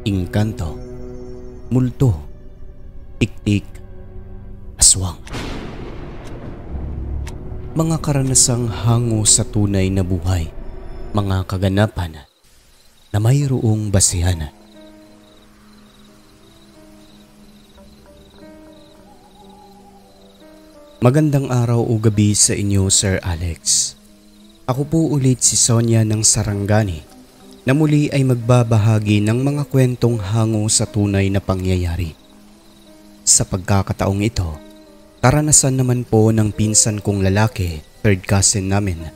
Engkanto, multo, tiktik, aswang. Mga karanasang hango sa tunay na buhay, mga kaganapan na mayroong basihan. Magandang araw o gabi sa inyo, Sir Alex. Ako po ulit si Sonia ng Sarangani na muli ay magbabahagi ng mga kwentong hango sa tunay na pangyayari. Sa pagkakataong ito, karanasan naman po ng pinsan kong lalaki, third cousin namin,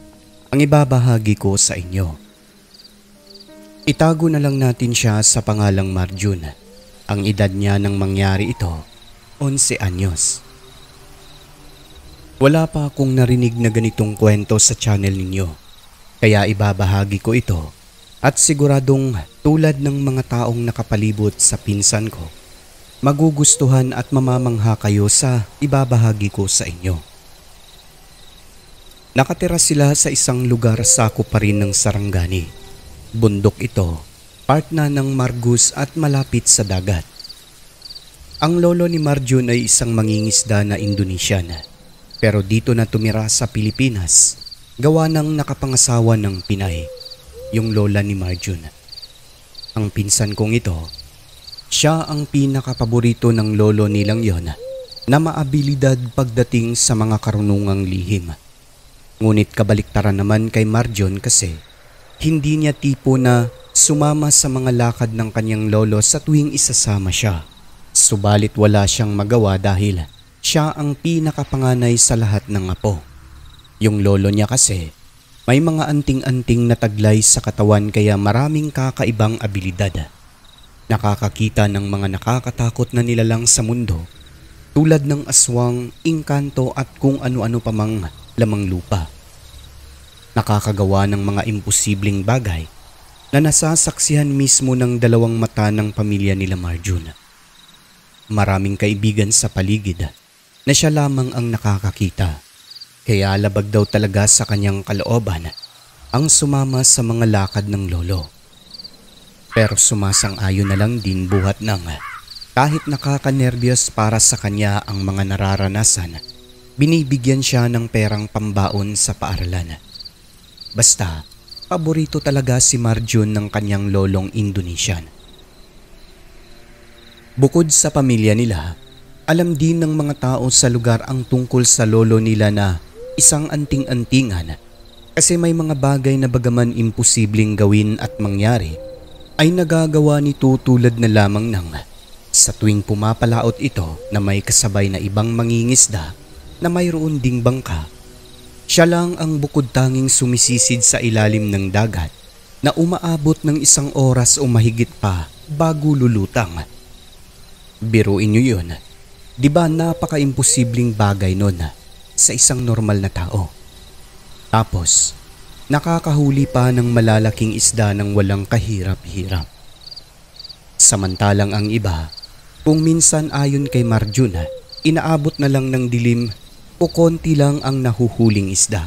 ang ibabahagi ko sa inyo. Itago na lang natin siya sa pangalang Marjun. Ang edad niya nang mangyari ito, 11 anyos. Wala pa akong narinig na ganitong kwento sa channel ninyo, kaya ibabahagi ko ito at siguradong tulad ng mga taong nakapalibot sa pinsan ko, magugustuhan at mamamangha kayo sa ibabahagi ko sa inyo. Nakatira sila sa isang lugar sakop pa rin ng Sarangani. Bundok ito, part na ng Margus at malapit sa dagat. Ang lolo ni Marjun ay isang mangingisda na Indonesian. Pero dito na tumira sa Pilipinas, gawa ng nakapangasawa ng Pinay, yung lola ni Marjun. Ang pinsan kong ito, siya ang pinakapaborito ng lolo nilang yon na maabilidad pagdating sa mga karunungang lihim. Ngunit kabaliktaran naman kay Marjun kasi hindi niya tipo na sumama sa mga lakad ng kanyang lolo sa tuwing isasama siya. Subalit wala siyang magawa dahil siya ang pinakapanganay sa lahat ng apo. Yung lolo niya kasi may mga anting-anting na taglay sa katawan kaya maraming kakaibang abilidad. Nakakakita ng mga nakakatakot na nilalang sa mundo tulad ng aswang, engkanto at kung ano-ano pa mang lamang lupa. Nakakagawa ng mga imposibleng bagay na nasasaksihan mismo ng dalawang mata ng pamilya nila Marjun. Maraming kaibigan sa paligid na siya lamang ang nakakakita, kaya labag daw talaga sa kanyang kalooban ang sumama sa mga lakad ng lolo. Pero sumasang-ayon na lang din buhat ng kahit nakakanerbiyos para sa kanya ang mga nararanasan, binibigyan siya ng perang pambaon sa paaralan. Basta, paborito talaga si Marjun ng kanyang lolong Indonesian. Bukod sa pamilya nila, alam din ng mga tao sa lugar ang tungkol sa lolo nila na isang anting-antingan kasi may mga bagay na bagaman imposibleng gawin at mangyari ay nagagawa nito tulad na lamang ng sa tuwing pumapalaot ito na may kasabay na ibang mangingisda na mayroon ding bangka. Siya lang ang bukod tanging sumisisid sa ilalim ng dagat na umaabot ng 1 oras o mahigit pa bago lulutang. Biruin niyo yun. Diba napaka-imposibleng bagay nun sa isang normal na tao. Tapos, nakakahuli pa ng malalaking isda ng walang kahirap-hirap. Samantalang ang iba, kung minsan ayon kay Marjun, inaabot na lang ng dilim o konti lang ang nahuhuling isda.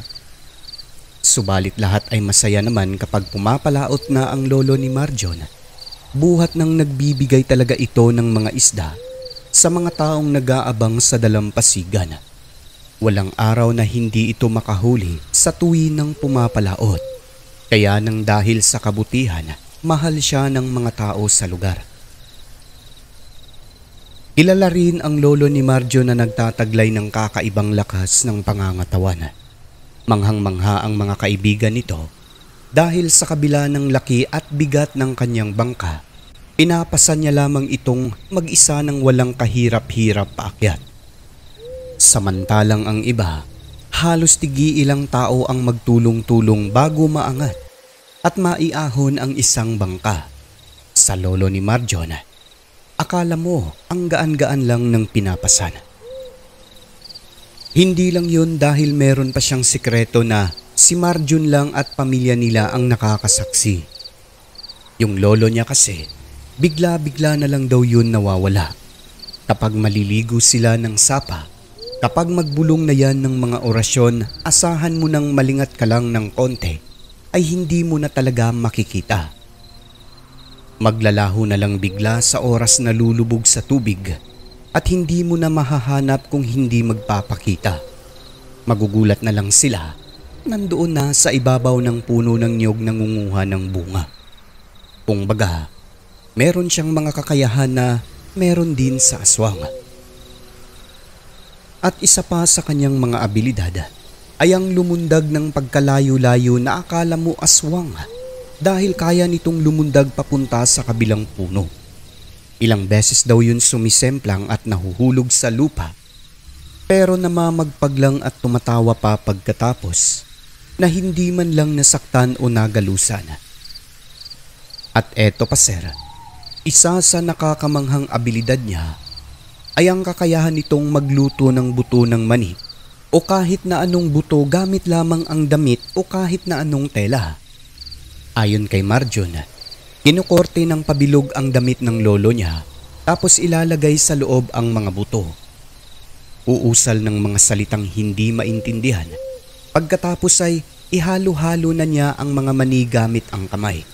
Subalit lahat ay masaya naman kapag pumapalaot na ang lolo ni Marjun. Buhat nang nagbibigay talaga ito ng mga isda sa mga taong nag-aabang sa dalampasigan. Walang araw na hindi ito makahuli sa tuwing ng pumapalaot. Kaya nang dahil sa kabutihan, mahal siya ng mga tao sa lugar. Kilala rin ang lolo ni Marjun na nagtataglay ng kakaibang lakas ng pangangatawan. Manghang-mangha ang mga kaibigan nito dahil sa kabila ng laki at bigat ng kanyang bangka, pinapasan niya lamang itong mag-isa ng walang kahirap-hirap paakyat. Samantalang ang iba, halos tigi-ilang tao ang magtulong-tulong bago maangat at maiahon ang isang bangka. Sa lolo ni Marjun, akala mo ang gaan-gaan lang ng pinapasan. Hindi lang yun dahil meron pa siyang sikreto na si Marjun lang at pamilya nila ang nakakasaksi. Yung lolo niya kasi, bigla-bigla na lang daw yun nawawala. Kapag maliligo sila ng sapa, kapag magbulong na yan ng mga orasyon, asahan mo nang malingat ka lang ng konti ay hindi mo na talaga makikita. Maglalaho na lang bigla sa oras na lulubog sa tubig at hindi mo na mahahanap kung hindi magpapakita. Magugulat na lang sila, nandoon na sa ibabaw ng puno ng niyog nangunguha ng bunga. Kung baga, meron siyang mga kakayahan na meron din sa aswang. At isa pa sa kanyang mga abilidad ay ang lumundag ng pagkalayo-layo na akala mo aswang dahil kaya nitong lumundag papunta sa kabilang puno. Ilang beses daw yun sumisemplang at nahuhulog sa lupa, pero namamagpag lang at tumatawa pa pagkatapos na hindi man lang nasaktan o nagalusan. At eto pa sir, isa sa nakakamanghang abilidad niya ay ang kakayahan nitong magluto ng buto ng mani o kahit na anong buto gamit lamang ang damit o kahit na anong tela. Ayon kay Marjon, kinukorte ng pabilog ang damit ng lolo niya tapos ilalagay sa loob ang mga buto. Uusal ng mga salitang hindi maintindihan. Pagkatapos ay ihalo-halo na niya ang mga mani gamit ang kamay.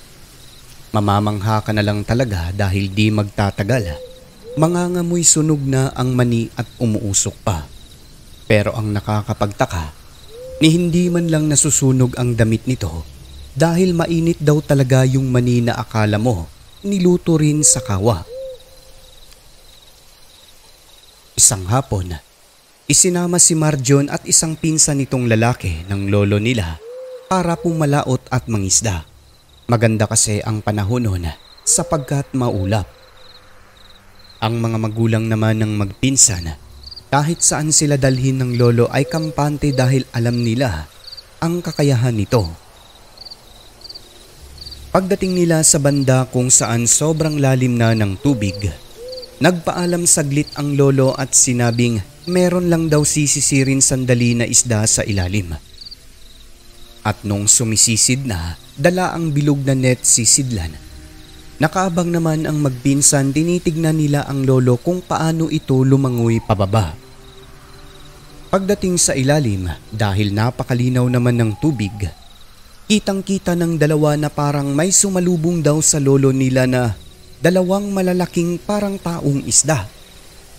Mamamangha ka na lang talaga dahil di magtatagal. Mangangamoy sunog na ang mani at umuusok pa. Pero ang nakakapagtaka, ni hindi man lang nasusunog ang damit nito dahil mainit daw talaga yung mani na akala mo niluto rin sa kawa. Isang hapon, isinama si Marjon at isang pinsan nitong lalaki ng lolo nila para pumalaot at mangisda. Maganda kasi ang panahon noon sapagkat maulap. Ang mga magulang naman ng magpinsan, kahit saan sila dalhin ng lolo ay kampante dahil alam nila ang kakayahan nito. Pagdating nila sa banda kung saan sobrang lalim na ng tubig, nagpaalam saglit ang lolo at sinabing meron lang daw sisisirin sandali na isda sa ilalim. At nung sumisisid na, dala ang bilog na net sisidlan. Nakaabang naman ang magpinsan, tinitignan nila ang lolo kung paano ito lumangoy pababa. Pagdating sa ilalim, dahil napakalinaw naman ng tubig, kitang-kita ng dalawa na parang may sumalubong daw sa lolo nila na dalawang malalaking parang taong isda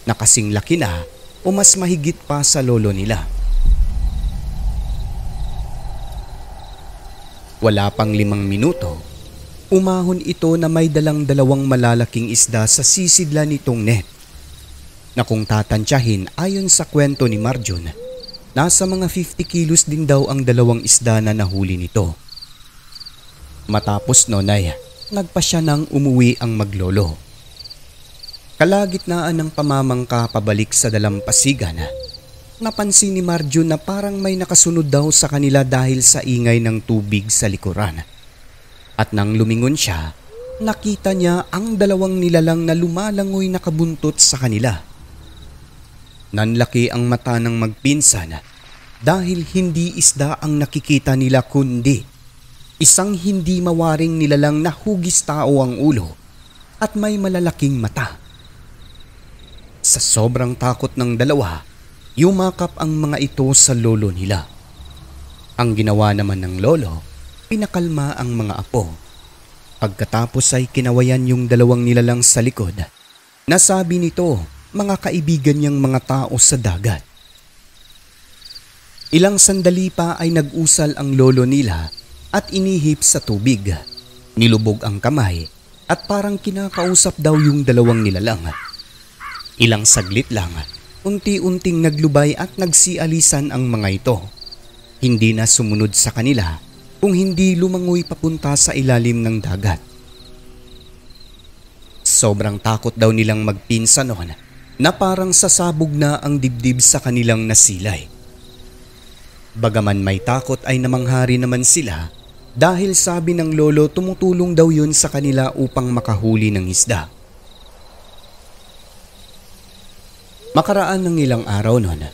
na kasing laki na o mas mahigit pa sa lolo nila. Wala pang 5 minuto, umahon ito na may dalang dalawang malalaking isda sa sisidla nitong net. Na kung tatantyahin ayon sa kwento ni Marjon, nasa mga 50 kilos din daw ang dalawang isda na nahuli nito. Matapos noon ay nagpa siya nang umuwi ang maglolo. Kalagitnaan ng pamamangka pabalik sa dalampasigan, napansin ni Marjon na parang may nakasunod daw sa kanila dahil sa ingay ng tubig sa likuran. At nang lumingon siya, nakita niya ang dalawang nilalang na lumalangoy nakabuntot sa kanila. Nanlaki ang mata ng magpinsan dahil hindi isda ang nakikita nila kundi isang hindi mawaring nilalang na hugis tao ang ulo at may malalaking mata. Sa sobrang takot ng dalawa, yumakap ang mga ito sa lolo nila. Ang ginawa naman ng lolo, pinakalma ang mga apo. Pagkatapos ay kinawayan yung dalawang nilalang sa likod. Nasabi nito, mga kaibigan niyang mga tao sa dagat. Ilang sandali pa ay nag-usal ang lolo nila at inihip sa tubig. Nilubog ang kamay at parang kinakausap daw yung dalawang nilalang. Ilang saglit lang, unti-unting naglubay at nagsialisan ang mga ito. Hindi na sumunod sa kanila kung hindi lumangoy papunta sa ilalim ng dagat. Sobrang takot daw nilang magpinsan noon na parang sasabog na ang dibdib sa kanilang nasilay. Bagaman may takot ay namanghari naman sila dahil sabi ng lolo tumutulong daw yun sa kanila upang makahuli ng isda. Makaraan ng ilang araw noon,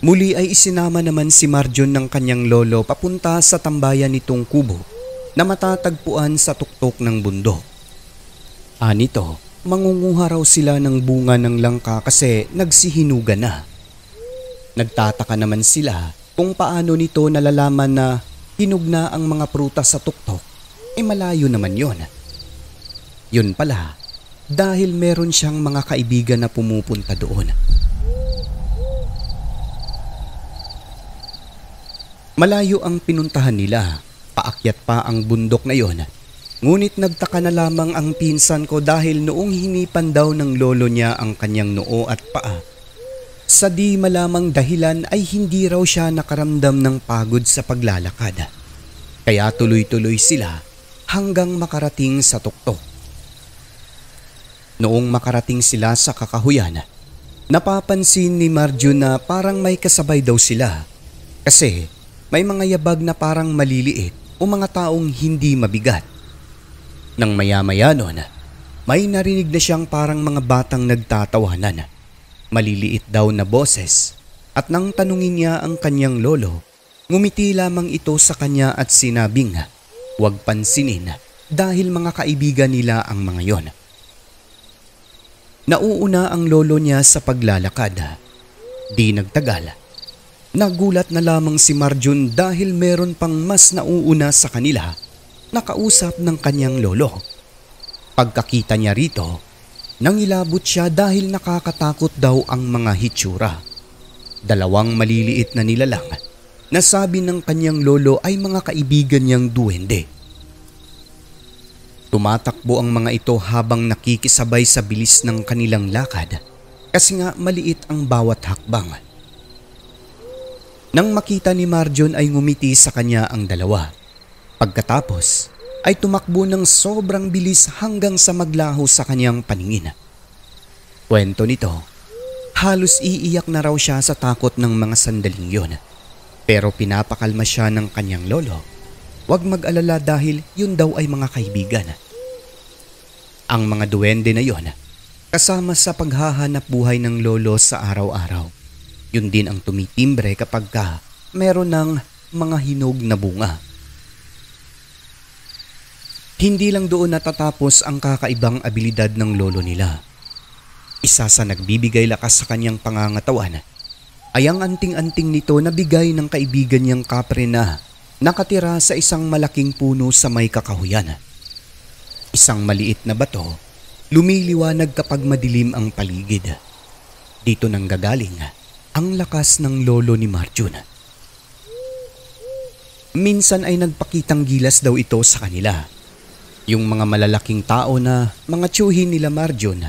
muli ay isinama naman si Marjon ng kanyang lolo papunta sa tambayan nitong kubo na matatagpuan sa tuktok ng bundok. Anito, mangunguha raw sila ng bunga ng langka kasi nagsihinuga na. Nagtataka naman sila kung paano nito nalalaman na hinog na ang mga prutas sa tuktok, malayo naman yon. Yun pala, dahil meron siyang mga kaibigan na pumupunta doon. Malayo ang pinuntahan nila, paakyat pa ang bundok na yon. Ngunit nagtaka na lamang ang pinsan ko dahil noong hinipan daw ng lolo niya ang kanyang noo at paa, sa di malamang dahilan ay hindi raw siya nakaramdam ng pagod sa paglalakad. Kaya tuloy-tuloy sila hanggang makarating sa tuktok. Noong makarating sila sa kakahuyan, napapansin ni Marjo na parang may kasabay daw sila kasi may mga yabag na parang maliliit o mga taong hindi mabigat. Nang maya-maya noon, may narinig na siyang parang mga batang nagtatawanan. Maliliit daw na boses at nang tanungin niya ang kanyang lolo, ngumiti lamang ito sa kanya at sinabing huwag pansinin dahil mga kaibigan nila ang mga yon. Nauuna ang lolo niya sa paglalakad. Di nagtagal, nagulat na lamang si Marjun dahil meron pang mas nauuna sa kanila nakausap ng kanyang lolo. Pagkakita niya rito, nangilabot siya dahil nakakatakot daw ang mga hitsura. Dalawang maliliit na nilalang na sabi ng kanyang lolo ay mga kaibigan niyang duwende. Tumatakbo ang mga ito habang nakikisabay sa bilis ng kanilang lakad kasi nga maliit ang bawat hakbang. Nang makita ni Marjon ay ngumiti sa kanya ang dalawa. Pagkatapos ay tumakbo ng sobrang bilis hanggang sa maglaho sa kanyang paningin. Kwento nito, halos iiyak na raw siya sa takot ng mga sandaling yon. Pero pinapakalma siya ng kanyang lolo. Huwag mag-alala dahil yun daw ay mga kaibigan. Ang mga duwende na yon, kasama sa paghahanap buhay ng lolo sa araw-araw. Yun din ang tumitimbre kapag meron ng mga hinog na bunga. Hindi lang doon natatapos ang kakaibang abilidad ng lolo nila. Isa sa nagbibigay lakas sa kanyang pangangatawan ay ang anting-anting nito na bigay ng kaibigan niyang kapre na nakatira sa isang malaking puno sa may kakahuyan. Isang maliit na bato, lumiliwanag kapag madilim ang paligid. Dito nang gagaling ang lakas ng lolo ni Marjun. Minsan ay nagpakitang gilas daw ito sa kanila. Yung mga malalaking tao na mga tiyuhin nila Marjon,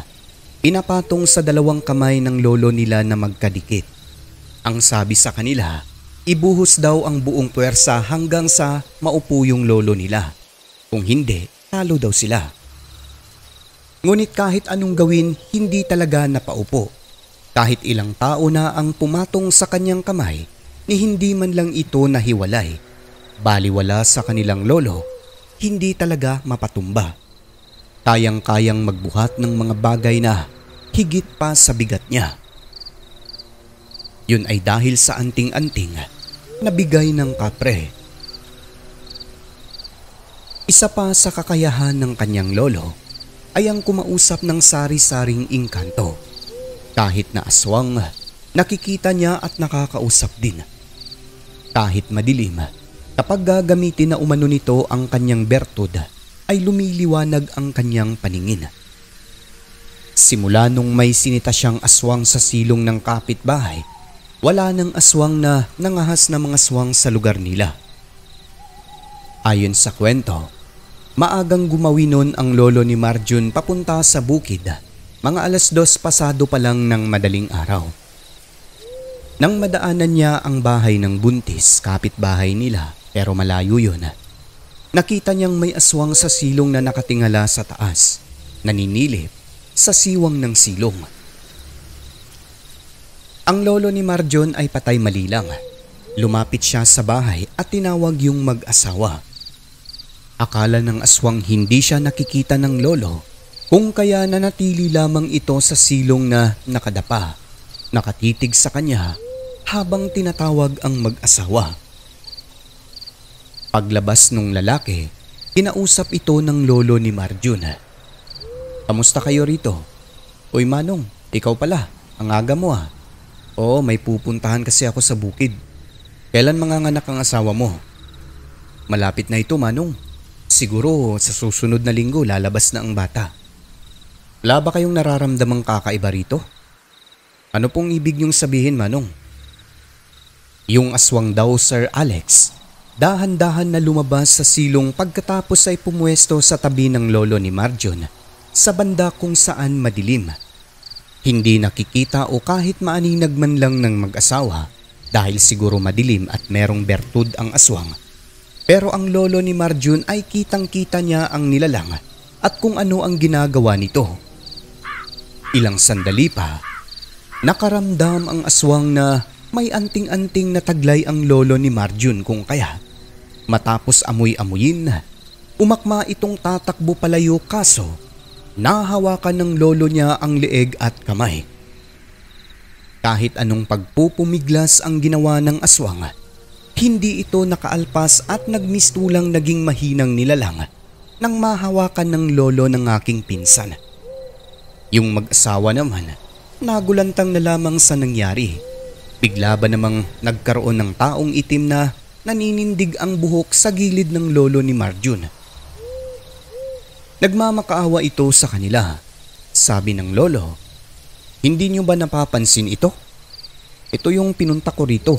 pinapatong sa dalawang kamay ng lolo nila na magkadikit. Ang sabi sa kanila, ibuhos daw ang buong puwersa hanggang sa maupo yung lolo nila. Kung hindi, talo daw sila. Ngunit kahit anong gawin, hindi talaga napaupo. Kahit ilang tao na ang pumatong sa kanyang kamay, ni hindi man lang ito nahiwalay. Baliwala sa kanilang lolo, hindi talaga mapatumba. Kayang-kayang magbuhat ng mga bagay na higit pa sa bigat niya. Yun ay dahil sa anting-anting na bigay ng kapre. Isa pa sa kakayahan ng kanyang lolo ay ang kumausap ng sari-saring engkanto. Kahit na aswang, nakikita niya at nakakausap din. Kahit madilim, kapag gagamitin na umano nito ang kanyang bertud, ay lumiliwanag ang kanyang paningin. Simula nung may sinita siyang aswang sa silong ng kapitbahay, wala nang aswang na nangahas na mga aswang sa lugar nila. Ayon sa kwento, maagang gumawi nun ang lolo ni Marjun papunta sa bukid, mga 2:00 pasado pa lang ng madaling araw. Nang madaanan niya ang bahay ng buntis, kapitbahay nila, pero malayo yun. Nakita niyang may aswang sa silong na nakatingala sa taas, naninilip sa siwang ng silong. Ang lolo ni Marjon ay patay malilang. Lumapit siya sa bahay at tinawag yung mag-asawa. Akala ng aswang hindi siya nakikita ng lolo, kung kaya nanatili lamang ito sa silong na nakadapa, nakatitig sa kanya habang tinatawag ang mag-asawa. Paglabas nung lalaki, kinausap ito ng lolo ni Marjun. "Kamusta kayo rito?" "Uy Manong, ikaw pala, ang aga mo ah." "Oo, may pupuntahan kasi ako sa bukid." "Kailan manganganak ang asawa mo?" "Malapit na ito Manong. siguro sa susunod na linggo lalabas na ang bata. Wala ba kayong nararamdamang kakaiba rito? Ano pong ibig niyong sabihin, Manong? Yung aswang daw, Sir Alex, dahan-dahan na lumabas sa silong pagkatapos ay pumuesto sa tabi ng lolo ni Marjon sa banda kung saan madilim. Hindi nakikita o kahit maaninag man lang ng mag-asawa dahil siguro madilim at merong bertud ang aswang. Pero ang lolo ni Marjon ay kitang-kita niya ang nilalang at kung ano ang ginagawa nito. Ilang sandali pa, nakaramdam ang aswang na may anting-anting na taglay ang lolo ni Marjon kung kaya. Matapos amoy-amuyin, umakma itong tatakbo palayo kaso nahawakan ng lolo niya ang leeg at kamay. Kahit anong pagpupumiglas ang ginawa ng aswang, hindi ito nakaalpas at nagmistulang naging mahinang nilalang nang mahawakan ng lolo ng aking pinsan. Yung mag-asawa naman, nagulantang na lamang sa nangyari. Bigla ba namang nagkaroon ng taong itim na naninindig ang buhok sa gilid ng lolo ni Marjon. Nagmamakaawa ito sa kanila. Sabi ng lolo, "Hindi niyo ba napapansin ito? Ito yung pinunta ko rito.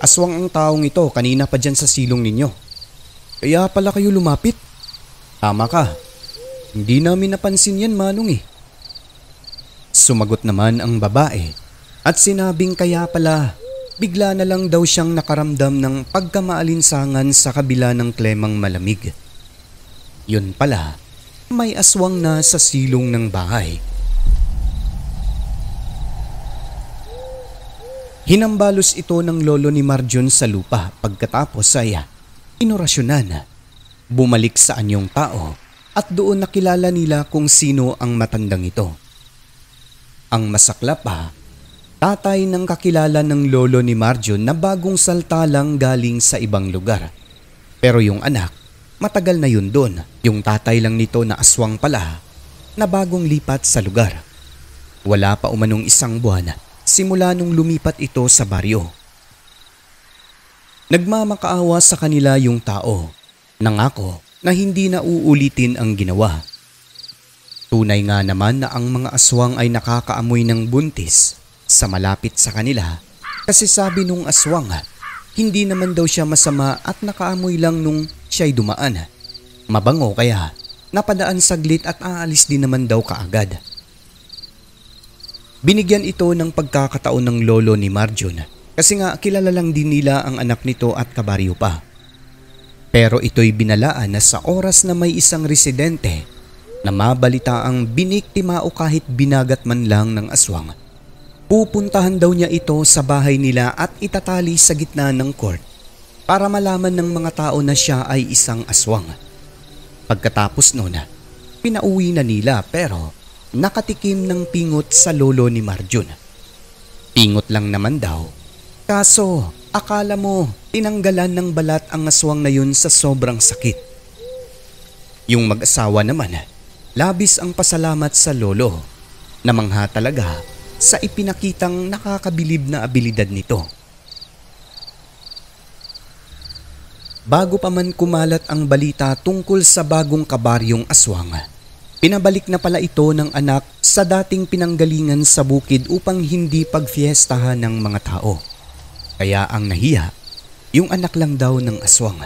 Aswang ang taong ito kanina pa dyan sa silong ninyo. Kaya pala kayo lumapit." "Tama ka. Hindi namin napansin yan, Manong eh." Sumagot naman ang babae at sinabing kaya pala bigla na lang daw siyang nakaramdam ng pagkamaalinsangan sa kabila ng klemang malamig. Yun pala, may aswang na sa silong ng bahay. Hinambalos ito ng lolo ni Marjon sa lupa pagkatapos ay inorasyonan. Bumalik sa anyong tao at doon nakilala nila kung sino ang matandang ito. Ang masakla pa, tatay ng kakilala ng lolo ni Marjon na bagong salta lang galing sa ibang lugar. Pero yung anak, matagal na yun doon. Yung tatay lang nito na aswang pala na bagong lipat sa lugar. Wala pa umanong isang buwan simula nung lumipat ito sa baryo. Nagmamakaawa sa kanila yung tao. Nangako na hindi na uulitin ang ginawa. Tunay nga naman na ang mga aswang ay nakakaamoy ng buntis sa malapit sa kanila kasi sabi nung aswang hindi naman daw siya masama at nakaamoy lang nung siya'y dumaan. Mabango kaya napadaan saglit at aalis din naman daw kaagad. Binigyan ito ng pagkakataon ng lolo ni Marjon kasi nga kilala lang din nila ang anak nito at kabaryo pa. Pero ito'y binalaan na sa oras na may isang residente na mabalita ang biniktima o kahit binagat man lang ng aswang, pupuntahan daw niya ito sa bahay nila at itatali sa gitna ng court para malaman ng mga tao na siya ay isang aswang. Pagkatapos noon, pinauwi na nila pero nakatikim ng pingot sa lolo ni Marjon. Pingot lang naman daw, kaso akala mo tinanggalan ng balat ang aswang na yun sa sobrang sakit. Yung mag-asawa naman, labis ang pasalamat sa lolo. Namangha talaga sa ipinakitang nakakabilib na abilidad nito. Bago pa man kumalat ang balita tungkol sa bagong kabaryong aswang, pinabalik na pala ito ng anak sa dating pinanggalingan sa bukid upang hindi pagfiestahan ng mga tao. Kaya ang nahiya, yung anak lang daw ng aswang.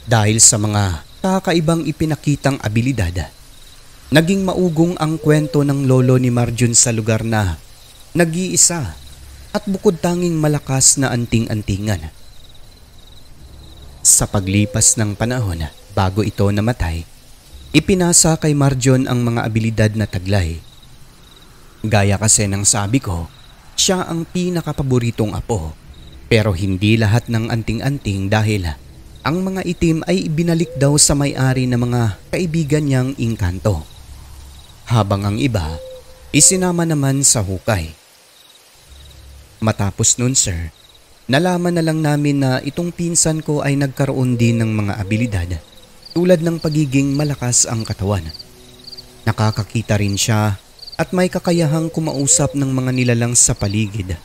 Dahil sa mga kakaibang ipinakitang abilidad, naging maugong ang kwento ng lolo ni Marjon sa lugar na nag-iisa at bukod tanging malakas na anting-antingan. Sa paglipas ng panahon bago ito namatay, ipinasa kay Marjon ang mga abilidad na taglay. Gaya kasi ng sabi ko, siya ang pinakapaboritong apo. Pero hindi lahat ng anting-anting dahil ang mga itim ay ibinalik daw sa may-ari ng mga kaibigan niyang engkanto. Habang ang iba, isinama naman sa hukay. Matapos nun, sir, nalaman na lang namin na itong pinsan ko ay nagkaroon din ng mga abilidad tulad ng pagiging malakas ang katawan. Nakakakita rin siya at may kakayahang kumausap ng mga nilalang sa paligid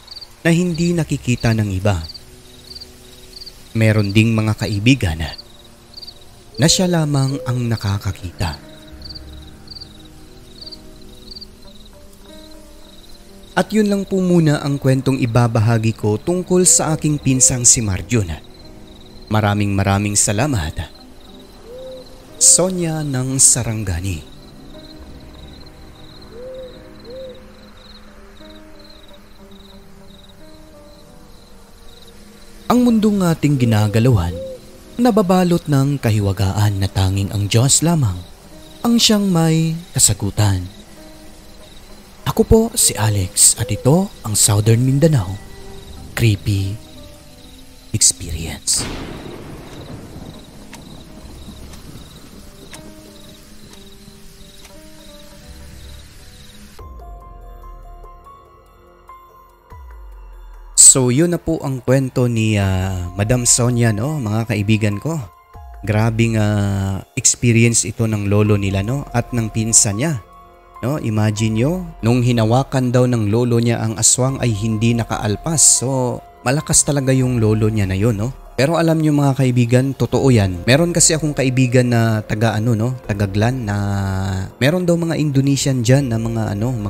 na hindi nakikita ng iba. Meron ding mga kaibigan na siya lamang ang nakakakita. At yun lang po muna ang kwentong ibabahagi ko tungkol sa aking pinsang si Marjun. Maraming salamat. Sonia ng Sarangani. Ang mundong ating ginagalawan, nababalot ng kahiwagaan na tanging ang Diyos lamang ang siyang may kasagutan. Ako po si Alex at ito ang Southern Mindanao Creepy Experience. So yun na po ang kwento ni Madam Sonia, no, mga kaibigan ko. Grabing experience ito ng lolo nila, no, at ng pinsan niya. No, imagine nyo, nung hinawakan daw ng lolo niya ang aswang ay hindi nakaalpas. So malakas talaga yung lolo niya na yun, no. Pero alam nyo mga kaibigan, totoo yan. Meron kasi akong kaibigan na taga Glan na meron daw mga Indonesian dyan na mga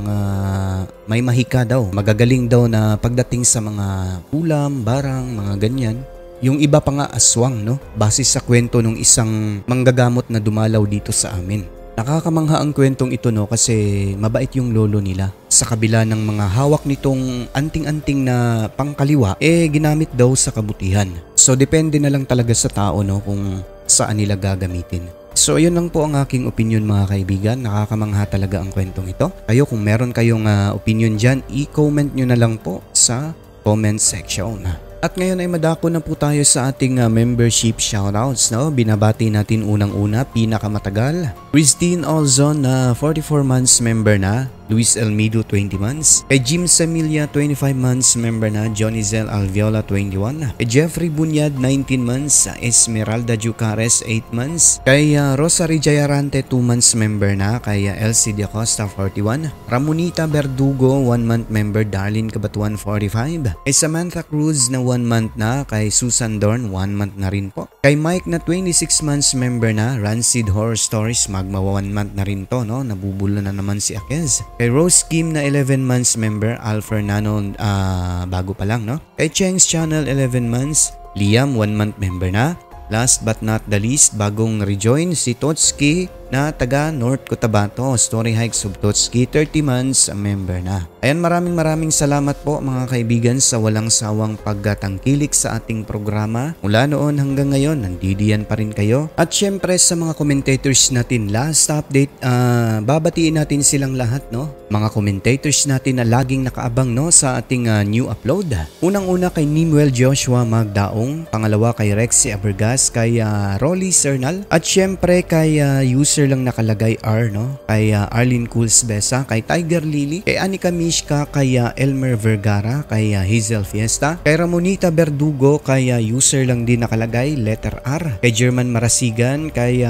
may mahika daw. Magagaling daw na pagdating sa mga ulam, barang, mga ganyan. Yung iba pa nga aswang, no? Base sa kwento ng isang manggagamot na dumalaw dito sa amin. Nakakamangha ang kwentong ito, no, kasi mabait yung lolo nila. Sa kabila ng mga hawak nitong anting-anting na pangkaliwa, ginamit daw sa kabutihan. So depende na lang talaga sa tao, no, kung saan nila gagamitin. So yun lang po ang aking opinion mga kaibigan. Nakakamangha talaga ang kwentong ito. Kayo kung meron kayong opinion dyan, i-comment nyo na lang po sa comment section. At ngayon ay madako na po tayo sa ating membership shoutouts, no? Binabati natin unang-una, pinakamatagal, Christine Olzon na 44 months member na, Luis Elmido 20 months, kay Jim Samilia 25 months member na, Johnny Zel Alviola 21, kay Jeffrey Bunyad 19 months, Esmeralda Jucares 8 months, kay Rosary Jayarante 2 months member na, kay Elsie De Acosta 41, Ramonita Verdugo 1 month member, Darlene Cabatuan 45, kay Samantha Cruz na 1 month na, kay Susan Dorn 1 month na rin po, kay Mike na 26 months member na, Rancid Horror Stories magma 1 month na rin to, no? Nabubulo na naman si Akez. Kay Rose Kim na 11 months member, Al Fernando bago pa lang, no? Kay Cheng's Channel 11 months, Liam 1 month member na. Last but not the least, bagong rejoin si Totski na taga North Cotabato, Story Hikes of Totski, 30 months member na. Ayan, maraming salamat po mga kaibigan sa walang sawang pagtangkilik sa ating programa. Mula noon hanggang ngayon, nandidiyan pa rin kayo. At syempre sa mga commentators natin, last update, babatiin natin silang lahat, no? Mga commentators natin na laging nakaabang, no, sa ating new upload. Unang-una kay Nimuel Joshua Magdaong, pangalawa kay Rexy Abergas, kay Rolly Cernal, at syempre kay user lang nakalagay R, no? Kay Arlene Cools Besa, kay Tiger Lily, kay Anika Mishka, kay Elmer Vergara, kay Hazel Fiesta, kay Ramonita Verdugo, kay user lang din nakalagay letter R, kay German Marasigan, kay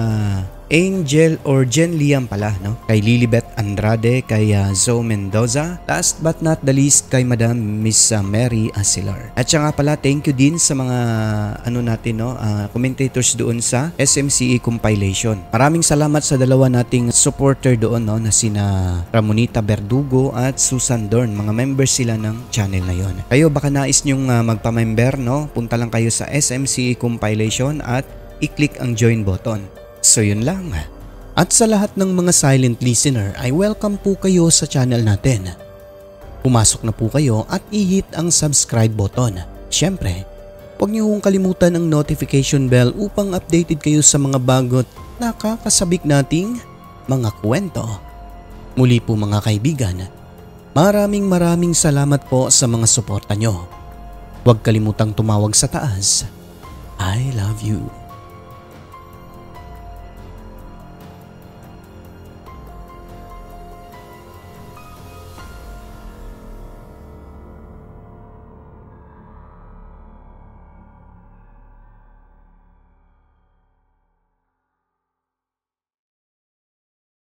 Angel or Jen Liam pala, no? Kay Lilibet Andrade, kay Zoe Mendoza, last but not the least kay Madam Miss Mary Asilar. At siya nga pala, thank you din sa mga natin, no, commentators doon sa SMCE compilation. Maraming salamat sa dalawa nating supporter doon, no, na sina Ramonita Verdugo at Susan Dorn. Mga members sila ng channel na yon. Kayo baka nais nyong magpa-member, no? Punta lang kayo sa SMCE compilation at i-click ang join button. So yun lang. At sa lahat ng mga silent listener ay welcome po kayo sa channel natin. Pumasok na po kayo at i-hit ang subscribe button. Siyempre, huwag niyo hong kalimutan ang notification bell upang updated kayo sa mga bagot nakakasabik nating mga kwento. Muli po mga kaibigan, maraming salamat po sa mga suporta nyo. Huwag kalimutang tumawag sa taas. I love you.